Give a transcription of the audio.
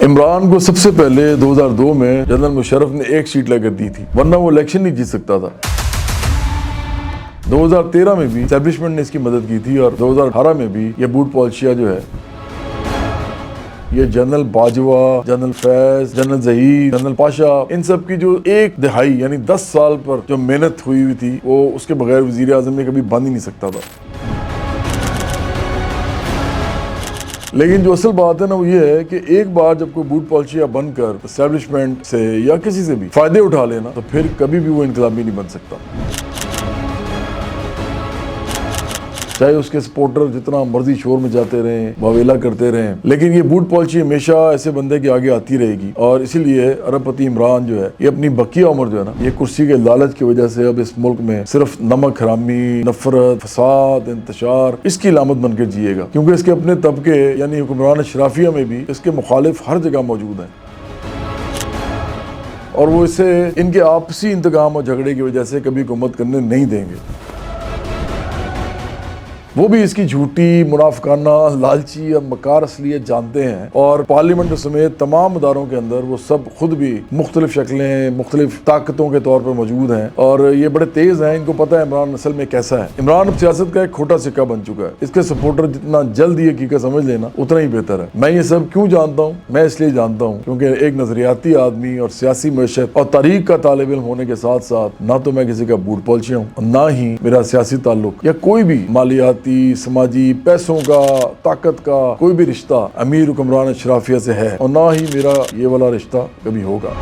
इमरान को सबसे पहले 2002 में जनरल मुशर्रफ ने एक सीट लेकर दी थी, वरना वो इलेक्शन नहीं जीत सकता था। 2013 में भी एस्टैब्लिशमेंट ने इसकी मदद की थी और 2018 में भी ये बूट पॉल्शिया जो है, ये general Bajwa, general Faiz, general Zaheer, general Pasha, इन सब की जो एक दिहाई यानी 10 साल पर जो मेहनत हुई थी वो उसके बगैर वजीर आजम ने कभी बन ही नहीं सकता था। लेकिन जो असल बात है ना वो ये है कि एक बार जब कोई बूट पॉल्शिया बनकर एस्टैब्लिशमेंट से या किसी से भी फायदे उठा लेना तो फिर कभी भी वो इनकलाबी नहीं बन सकता, चाहे उसके सपोर्टर जितना मर्जी शोर में जाते रहें, वावेला करते रहें। लेकिन ये बूट पॉल्शी हमेशा ऐसे बंदे के आगे आती रहेगी और इसीलिए अरबपति इमरान जो है ये अपनी बकिया उम्र जो है ना, ये कुर्सी के लालच की वजह से अब इस मुल्क में सिर्फ नमक हरामी, नफरत, फसाद, इंतशार इसकी लामत बनकर जिएगा, क्योंकि इसके अपने तबके यानी हुक्मरान अशराफिया में भी इसके मुखालिफ हर जगह मौजूद हैं और वो इसे इनके आपसी इंतकाम और झगड़े की वजह से कभी हुकूमत करने नहीं देंगे। वो भी इसकी झूठी, मुनाफिकाना, लालची और मकार असलियत जानते हैं और पार्लियामेंट समेत तमाम इदारों के अंदर वो सब खुद भी मुख्तलिफ शक्लें, मुख्तलिफ ताकतों के तौर पर मौजूद हैं और ये बड़े तेज हैं। इनको पता है इमरान असल में कैसा है। इमरान अब सियासत का एक खोटा सिक्का बन चुका है। इसके सपोर्टर जितना जल्द ये हकीकत समझ लेना उतना ही बेहतर है। मैं ये सब क्यों जानता हूँ? मैं इसलिए जानता हूँ क्योंकि एक नजरियाती आदमी और सियासी मशहत और तारीख का तालिब इल्म होने के साथ साथ ना तो मैं किसी का बूट पॉल्शिया हूँ और ना ही मेरा सियासी ताल्लुक या कोई भी मालियाती, समाजी, पैसों का, ताकत का कोई भी रिश्ता अमीर हुक्मरान अशराफिया से है और ना ही मेरा ये वाला रिश्ता कभी होगा।